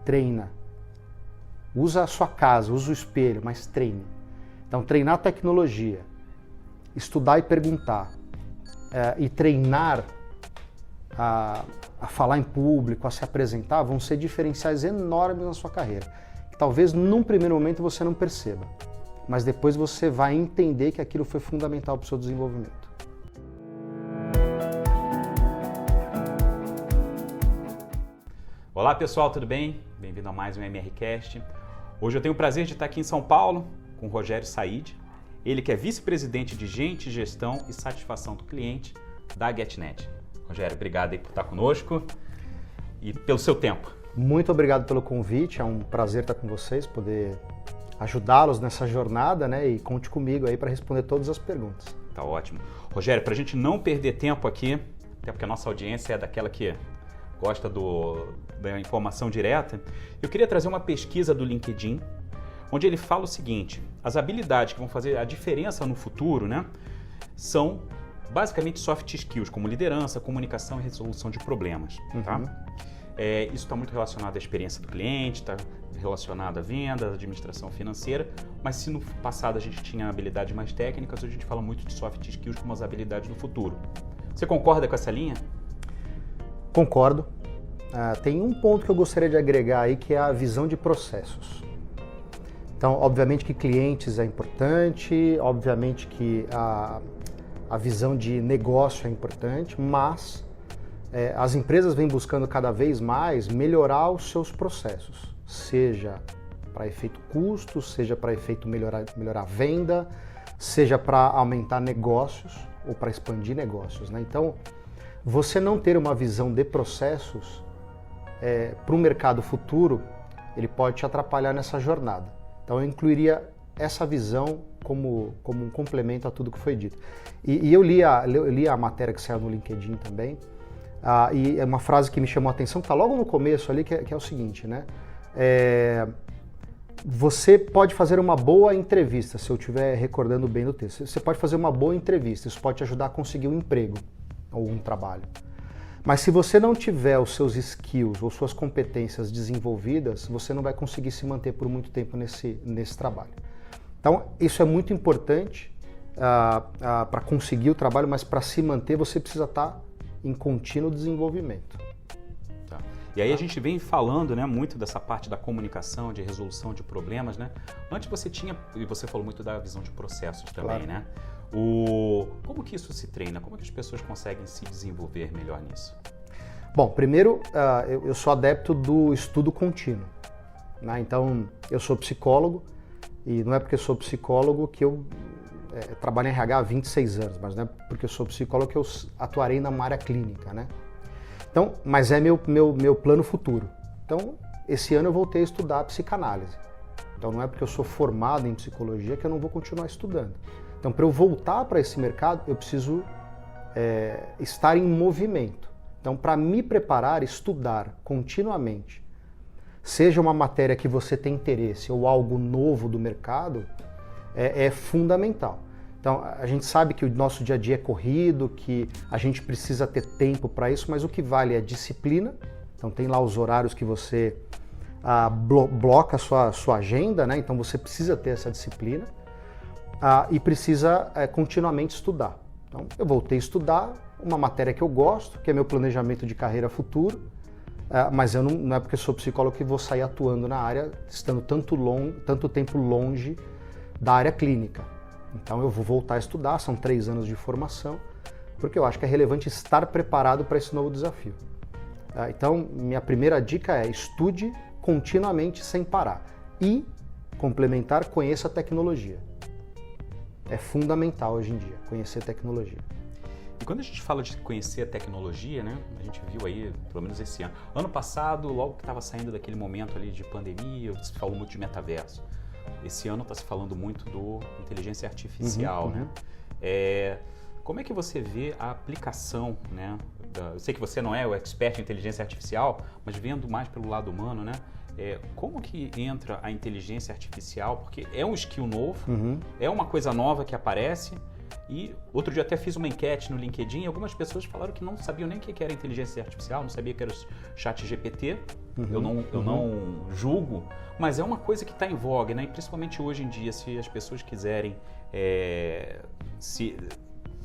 treina. Usa a sua casa, usa o espelho, mas treine. Então, treinar tecnologia, estudar e perguntar, e treinar a falar em público, a se apresentar, vão ser diferenciais enormes na sua carreira. Que talvez num primeiro momento você não perceba, mas depois você vai entender que aquilo foi fundamental para o seu desenvolvimento. Olá pessoal, tudo bem? Bem-vindo a mais um MRCast. Hoje eu tenho o prazer de estar aqui em São Paulo com o Rogério Said, ele que é vice-presidente de Gente, Gestão e Satisfação do Cliente da GetNet. Rogério, obrigado aí por estar conosco e pelo seu tempo. Muito obrigado pelo convite, é um prazer estar com vocês, poder ajudá-los nessa jornada, né? E conte comigo aí para responder todas as perguntas. Tá ótimo. Rogério, para a gente não perder tempo aqui, até porque a nossa audiência é daquela que gosta da informação direta, eu queria trazer uma pesquisa do LinkedIn, onde ele fala o seguinte: as habilidades que vão fazer a diferença no futuro, né, são basicamente soft skills, como liderança, comunicação e resolução de problemas. Tá? Isso está muito relacionado à experiência do cliente, está relacionado à venda, à administração financeira, mas se no passado a gente tinha habilidades mais técnicas, hoje a gente fala muito de soft skills como as habilidades do futuro. Você concorda com essa linha? Concordo. Tem um ponto que eu gostaria de agregar aí, que é a visão de processos. Então, obviamente que clientes é importante, obviamente que a visão de negócio é importante, mas as empresas vêm buscando cada vez mais melhorar os seus processos, seja para efeito custo, seja para efeito melhorar a venda, seja para aumentar negócios ou para expandir negócios, né? Então, você não ter uma visão de processos para o mercado futuro, ele pode te atrapalhar nessa jornada. Então, eu incluiria essa visão como um complemento a tudo que foi dito. E eu li a matéria que saiu no LinkedIn também, e é uma frase que me chamou a atenção, que está logo no começo ali, que é o seguinte, né? Você pode fazer uma boa entrevista, se eu estiver recordando bem do texto. Você pode fazer uma boa entrevista, isso pode te ajudar a conseguir um emprego ou um trabalho. Mas se você não tiver os seus skills ou suas competências desenvolvidas, você não vai conseguir se manter por muito tempo nesse trabalho. Então, isso é muito importante para conseguir o trabalho, mas para se manter você precisa estar em contínuo desenvolvimento. Tá. E aí a gente vem falando, né, muito dessa parte da comunicação, de resolução de problemas, né? Antes você tinha, e você falou muito da visão de processos também, claro, né? Como que isso se treina? Como que as pessoas conseguem se desenvolver melhor nisso? Bom, primeiro, eu sou adepto do estudo contínuo, né? Então, eu sou psicólogo e não é porque eu sou psicólogo que eu trabalho em RH há 26 anos, mas não é porque eu sou psicólogo que eu atuarei na área clínica, né? Então, mas é meu plano futuro. Então, esse ano eu voltei a estudar psicanálise. Então, não é porque eu sou formado em psicologia que eu não vou continuar estudando. Então, para eu voltar para esse mercado, eu preciso estar em movimento. Então, para me preparar, estudar continuamente, seja uma matéria que você tem interesse ou algo novo do mercado, é fundamental. Então, a gente sabe que o nosso dia a dia é corrido, que a gente precisa ter tempo para isso, mas o que vale é disciplina. Então, tem lá os horários que você bloca a sua agenda, né? Então, você precisa ter essa disciplina. E precisa continuamente estudar. Então, eu voltei a estudar uma matéria que eu gosto, que é meu planejamento de carreira futuro, mas eu não é porque eu sou psicólogo que vou sair atuando na área, estando tanto tempo longe da área clínica. Então, eu vou voltar a estudar, são 3 anos de formação, porque eu acho que é relevante estar preparado para esse novo desafio. Então, minha primeira dica é estude continuamente sem parar e, complementar, conheça a tecnologia. É fundamental hoje em dia, conhecer tecnologia. E quando a gente fala de conhecer a tecnologia, né, a gente viu aí, pelo menos esse ano. Ano passado, logo que estava saindo daquele momento ali de pandemia, se falou muito de metaverso. Esse ano está se falando muito do inteligência artificial, né? Como é que você vê a aplicação, né? Eu sei que você não é o expert em inteligência artificial, mas vendo mais pelo lado humano, né? Como que entra a inteligência artificial? Porque é um skill novo, é uma coisa nova que aparece. E outro dia até fiz uma enquete no LinkedIn e algumas pessoas falaram que não sabiam nem o que era inteligência artificial, não sabia que era o chat GPT. eu não julgo, mas é uma coisa que está em voga, né? E principalmente hoje em dia, se as pessoas quiserem se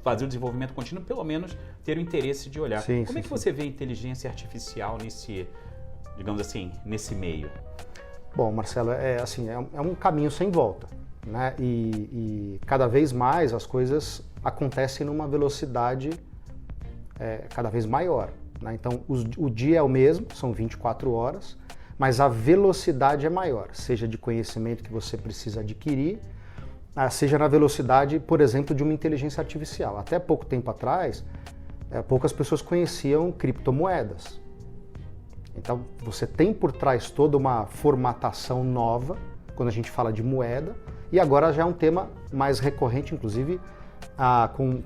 fazer o desenvolvimento contínuo, pelo menos ter o interesse de olhar. Como é que você vê a inteligência artificial nesse, digamos assim, nesse meio? Bom, Marcelo, é um caminho sem volta, né? E cada vez mais as coisas acontecem numa velocidade cada vez maior, né? Então, o dia é o mesmo, são 24 horas, mas a velocidade é maior, seja de conhecimento que você precisa adquirir, seja na velocidade, por exemplo, de uma inteligência artificial. Até pouco tempo atrás, poucas pessoas conheciam criptomoedas. Então, você tem por trás toda uma formatação nova, quando a gente fala de moeda, e agora já é um tema mais recorrente, inclusive, com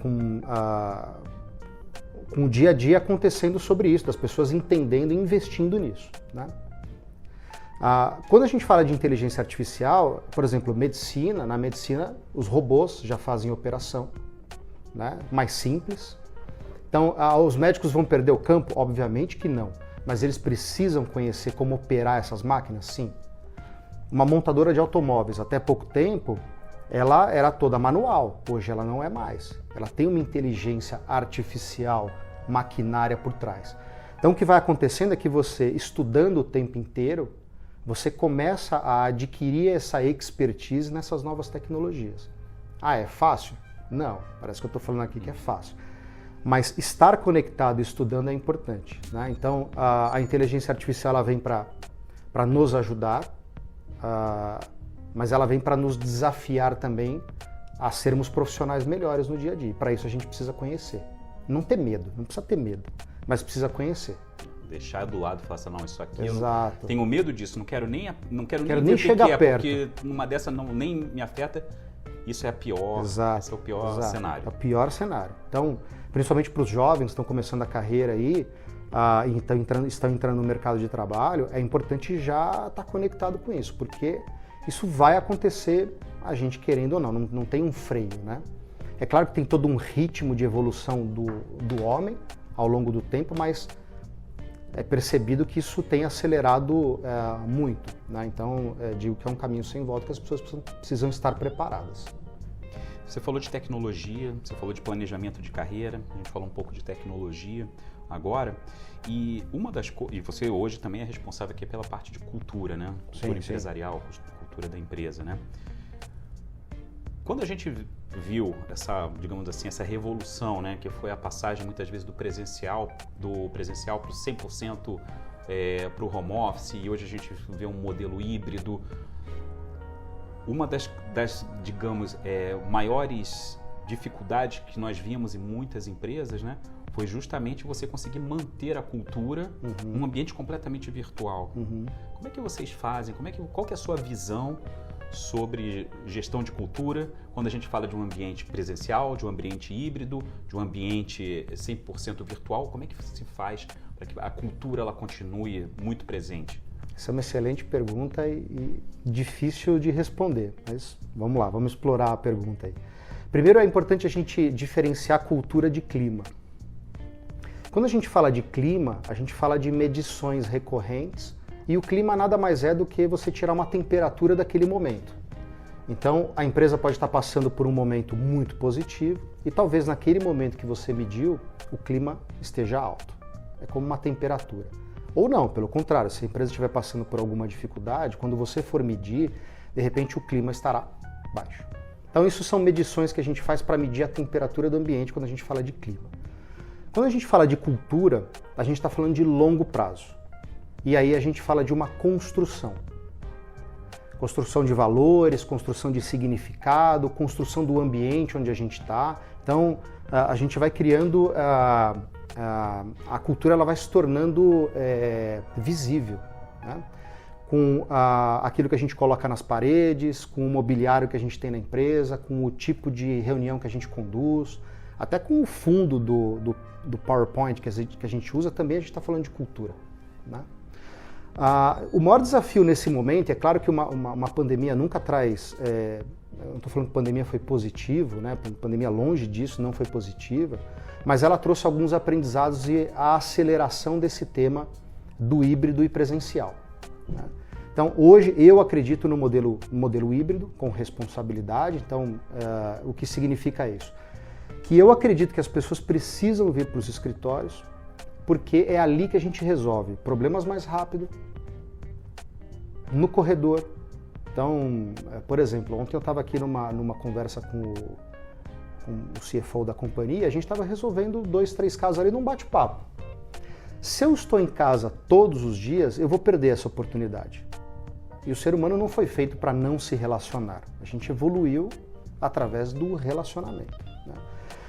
o dia a dia acontecendo sobre isso, das pessoas entendendo e investindo nisso, né? Quando a gente fala de inteligência artificial, por exemplo, na medicina os robôs já fazem operação, né, mais simples. Então, os médicos vão perder o campo? Obviamente que não, mas eles precisam conhecer como operar essas máquinas? Sim. Uma montadora de automóveis, até pouco tempo, ela era toda manual, hoje ela não é mais. Ela tem uma inteligência artificial, maquinária por trás. Então, o que vai acontecendo é que você, estudando o tempo inteiro, você começa a adquirir essa expertise nessas novas tecnologias. É fácil? Não, parece que eu estou falando aqui que é fácil. Mas estar conectado e estudando é importante, né? Então, a inteligência artificial ela vem para nos ajudar, mas ela vem para nos desafiar também a sermos profissionais melhores no dia a dia. Para isso a gente precisa conhecer. Não ter medo, não precisa ter medo, mas precisa conhecer. Deixar do lado e falar assim, não, isso aqui Exato. eu tenho medo disso, não quero nem chegar perto. Porque numa dessa nem me afeta, isso é a pior, Exato. esse é o pior cenário. É o pior cenário. Então, principalmente para os jovens que estão começando a carreira aí, e estão entrando no mercado de trabalho, é importante já estar conectado com isso, porque isso vai acontecer, a gente querendo ou não tem um freio, né? É claro que tem todo um ritmo de evolução do homem ao longo do tempo, mas é percebido que isso tem acelerado muito, né? Então, digo que é um caminho sem volta que as pessoas precisam estar preparadas. Você falou de tecnologia, você falou de planejamento de carreira, a gente falou um pouco de tecnologia agora, e e você hoje também é responsável aqui pela parte de cultura, né? Cultura empresarial, cultura da empresa, né? Quando a gente viu digamos assim, essa revolução, né, que foi a passagem muitas vezes do presencial para o 100% para o home office, e hoje a gente vê um modelo híbrido, uma das digamos, maiores dificuldades que nós vimos em muitas empresas, né, foi justamente você conseguir manter a cultura num ambiente completamente virtual. Como é que vocês fazem? Qual que é a sua visão sobre gestão de cultura, quando a gente fala de um ambiente presencial, de um ambiente híbrido, de um ambiente 100% virtual? Como é que se faz para que a cultura ela continue muito presente? Essa é uma excelente pergunta e difícil de responder, mas vamos lá, vamos explorar a pergunta aí. Primeiro, é importante a gente diferenciar cultura de clima. Quando a gente fala de clima, a gente fala de medições recorrentes, e o clima nada mais é do que você tirar uma temperatura daquele momento. Então, a empresa pode estar passando por um momento muito positivo e talvez naquele momento que você mediu, o clima esteja alto. É como uma temperatura. Ou não, pelo contrário, se a empresa estiver passando por alguma dificuldade, quando você for medir, de repente o clima estará baixo. Então, isso são medições que a gente faz para medir a temperatura do ambiente quando a gente fala de clima. Quando a gente fala de cultura, a gente está falando de longo prazo. E aí a gente fala de uma construção. Construção de valores, construção de significado, construção do ambiente onde a gente está. Então, a gente vai criando, a cultura ela vai se tornando visível, né? Com aquilo que a gente coloca nas paredes, com o mobiliário que a gente tem na empresa, com o tipo de reunião que a gente conduz, até com o fundo do PowerPoint que a gente usa, também a gente está falando de cultura, né? O maior desafio nesse momento, é claro que uma pandemia nunca traz, eu não estou falando que a pandemia foi positivo, né? A pandemia longe disso, não foi positiva, mas ela trouxe alguns aprendizados e a aceleração desse tema do híbrido e presencial, né? Então, hoje eu acredito no modelo híbrido, com responsabilidade. Então, o que significa isso? Que eu acredito que as pessoas precisam vir para os escritórios, porque é ali que a gente resolve problemas mais rápido, no corredor. Então, por exemplo, ontem eu estava aqui numa conversa com o CFO da companhia, a gente estava resolvendo 2, 3 casos ali num bate-papo. Se eu estou em casa todos os dias, eu vou perder essa oportunidade. E o ser humano não foi feito para não se relacionar. A gente evoluiu através do relacionamento, né?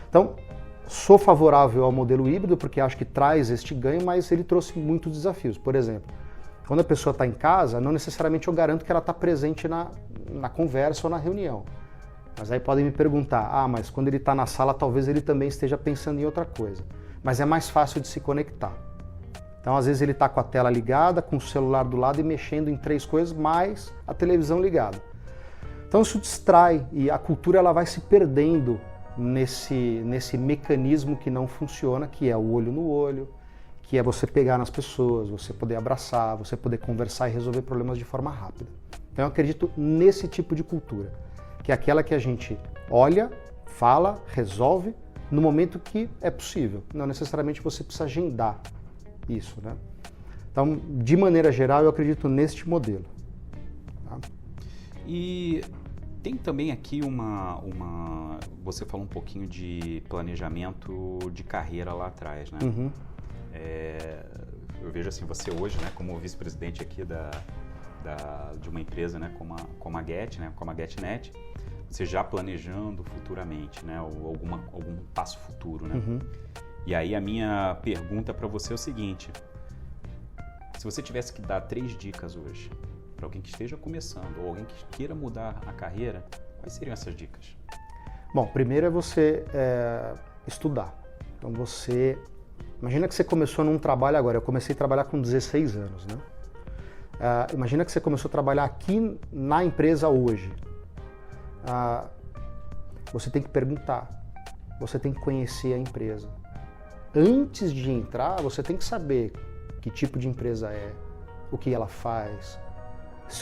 Então, sou favorável ao modelo híbrido porque acho que traz este ganho, mas ele trouxe muitos desafios. Por exemplo, quando a pessoa está em casa, não necessariamente eu garanto que ela está presente na conversa ou na reunião. Mas aí podem me perguntar, mas quando ele está na sala, talvez ele também esteja pensando em outra coisa. Mas é mais fácil de se conectar. Então, às vezes ele está com a tela ligada, com o celular do lado e mexendo em 3 coisas, mais a televisão ligada. Então, isso distrai e a cultura ela vai se perdendo nesse mecanismo que não funciona, que é o olho no olho, que é você pegar nas pessoas, você poder abraçar, você poder conversar e resolver problemas de forma rápida. Então, eu acredito nesse tipo de cultura, que é aquela que a gente olha, fala, resolve no momento que é possível. Não necessariamente você precisa agendar isso, né? Então, de maneira geral, eu acredito neste modelo. Tá? E tem também aqui você falou um pouquinho de planejamento de carreira lá atrás, né? Uhum. Eu vejo assim, você hoje, né, como vice-presidente aqui de uma empresa, né, como a Get, né, como a GetNet, você já planejando futuramente, né, algum passo futuro, né? Uhum. E aí a minha pergunta para você é o seguinte: se você tivesse que dar 3 dicas hoje para alguém que esteja começando ou alguém que queira mudar a carreira, quais seriam essas dicas? Bom, primeiro é você estudar. Então imagina que você começou num trabalho agora. Eu comecei a trabalhar com 16 anos, né? Imagina que você começou a trabalhar aqui na empresa hoje. Você tem que perguntar, você tem que conhecer a empresa. Antes de entrar, você tem que saber que tipo de empresa é, o que ela faz,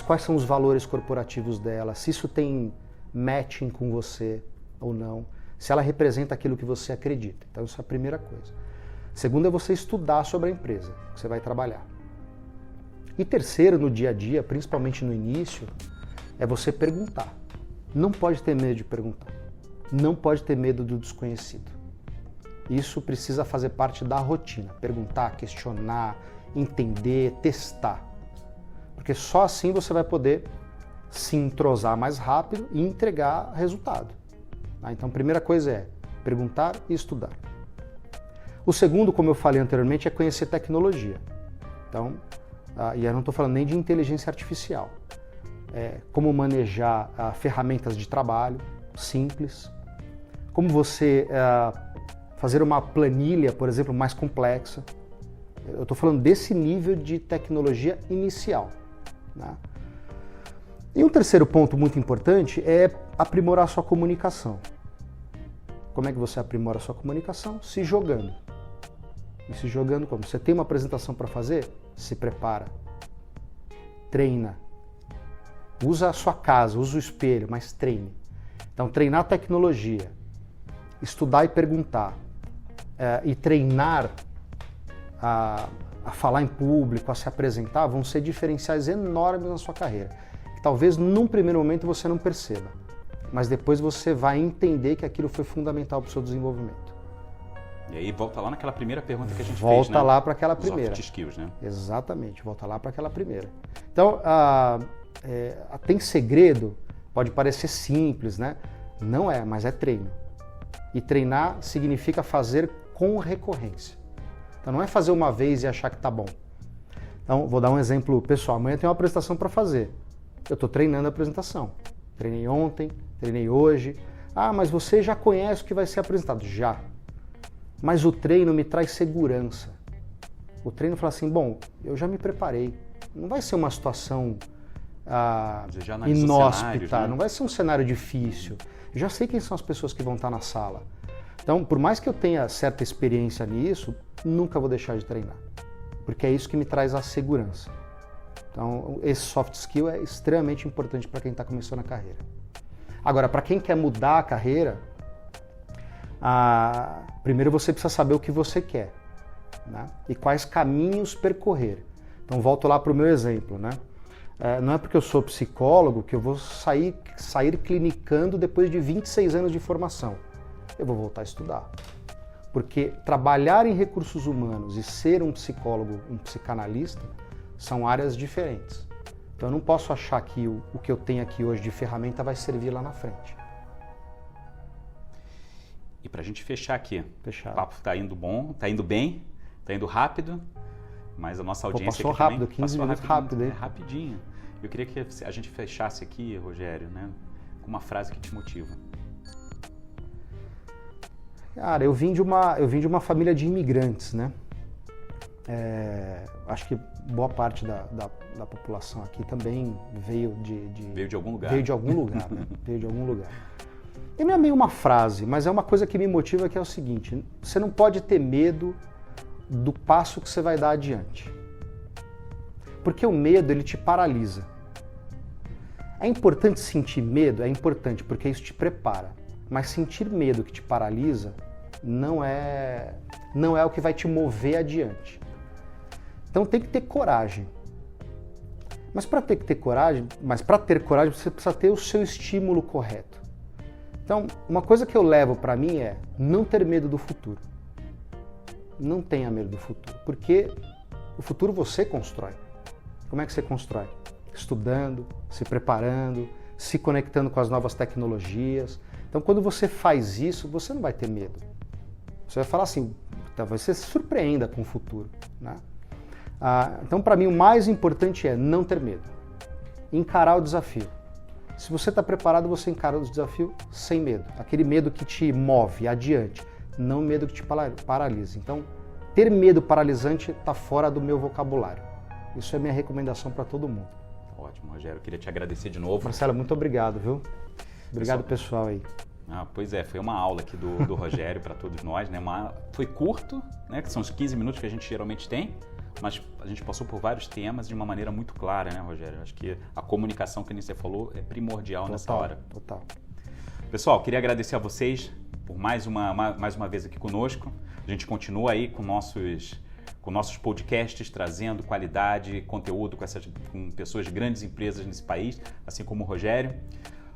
quais são os valores corporativos dela, se isso tem matching com você ou não, se ela representa aquilo que você acredita. Então, isso é a primeira coisa. Segundo é você estudar sobre a empresa que você vai trabalhar. E terceiro, no dia a dia, principalmente no início, é você perguntar. Não pode ter medo de perguntar. Não pode ter medo do desconhecido. Isso precisa fazer parte da rotina. Perguntar, questionar, entender, testar. Porque só assim você vai poder se entrosar mais rápido e entregar resultado. Então, a primeira coisa é perguntar e estudar. O segundo, como eu falei anteriormente, é conhecer tecnologia. Então, e eu não estou falando nem de inteligência artificial. Como manejar ferramentas de trabalho simples, como você fazer uma planilha, por exemplo, mais complexa. Eu estou falando desse nível de tecnologia inicial, né? E um terceiro ponto muito importante é aprimorar a sua comunicação. Como é que você aprimora a sua comunicação? Se jogando. E se jogando como? Você tem uma apresentação para fazer? Se prepara. Treina. Usa a sua casa, usa o espelho, mas treine. Então, treinar tecnologia, estudar e perguntar, e treinar a falar em público, a se apresentar, vão ser diferenciais enormes na sua carreira. Que talvez num primeiro momento você não perceba, mas depois você vai entender que aquilo foi fundamental para o seu desenvolvimento. E aí volta lá naquela primeira pergunta que a gente fez, né? Volta lá para aquela primeira. Soft skills, né? Exatamente, volta lá para aquela primeira. Então, tem segredo, pode parecer simples, né? Não é, mas é treino. E treinar significa fazer com recorrência. Então não é fazer uma vez e achar que tá bom. Então, vou dar um exemplo pessoal. Amanhã tem uma apresentação para fazer. Eu estou treinando a apresentação. Treinei ontem, treinei hoje. Mas você já conhece o que vai ser apresentado? Já. Mas o treino me traz segurança. O treino fala assim, bom, eu já me preparei. Não vai ser uma situação inóspita, né? Não vai ser um cenário difícil. Eu já sei quem são as pessoas que vão estar na sala. Então, por mais que eu tenha certa experiência nisso, nunca vou deixar de treinar. porque é isso que me traz a segurança. Então, esse soft skill é extremamente importante para quem está começando a carreira. Agora, para quem quer mudar a carreira, primeiro você precisa saber o que você quer, né? E quais caminhos percorrer. Então, volto lá para o meu exemplo, né? Não é porque eu sou psicólogo que eu vou sair clinicando depois de 26 anos de formação. Eu vou voltar a estudar. Porque trabalhar em recursos humanos e ser um psicólogo, um psicanalista, são áreas diferentes. Então eu não posso achar que o que eu tenho aqui hoje de ferramenta vai servir lá na frente. E para a gente fechar aqui, Fechado. O papo está indo bom, está indo bem, está indo rápido, mas a nossa audiência passou aqui rápido, também 15 minutos rápido, hein? Rapidinho. Eu queria que a gente fechasse aqui, Rogério, né, com uma frase que te motiva. Cara, eu vim de uma família de imigrantes, né? Acho que boa parte da população aqui também veio Veio de algum lugar. Veio de algum lugar, né? Veio de algum lugar. E não é meio uma frase, mas é uma coisa que me motiva, que é o seguinte: você não pode ter medo do passo que você vai dar adiante. Porque o medo, ele te paralisa. É importante sentir medo? É importante, porque isso te prepara. Mas sentir medo que te paralisa não é o que vai te mover adiante. Então tem que ter coragem. Mas para ter coragem, você precisa ter o seu estímulo correto. Então, uma coisa que eu levo para mim é não ter medo do futuro. Não tenha medo do futuro, porque o futuro você constrói. Como é que você constrói? Estudando, se preparando, se conectando com as novas tecnologias. Então, quando você faz isso, você não vai ter medo. Você vai falar assim, talvez você se surpreenda com o futuro, né? Então, para mim, o mais importante é não ter medo. Encarar o desafio. Se você está preparado, você encara o desafio sem medo. Aquele medo que te move adiante, não o medo que te paralisa. Então, ter medo paralisante está fora do meu vocabulário. Isso é minha recomendação para todo mundo. Ótimo, Rogério. Eu queria te agradecer de novo. Marcelo, muito obrigado, viu? Obrigado, pessoal aí. Pois é, foi uma aula aqui do Rogério para todos nós, né? Foi curto, né? Que são os 15 minutos que a gente geralmente tem, mas a gente passou por vários temas de uma maneira muito clara, né, Rogério? Acho que a comunicação que você falou é primordial nessa hora. Total. Pessoal, queria agradecer a vocês por mais uma vez aqui conosco. A gente continua aí com nossos podcasts, trazendo qualidade, conteúdo com pessoas de grandes empresas nesse país, assim como o Rogério.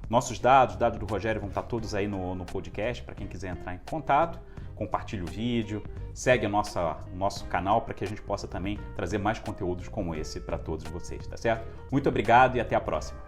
Nossos dados do Rogério vão estar todos aí no podcast, para quem quiser entrar em contato. Compartilhe o vídeo, segue o nosso canal para que a gente possa também trazer mais conteúdos como esse para todos vocês, tá certo? Muito obrigado e até a próxima.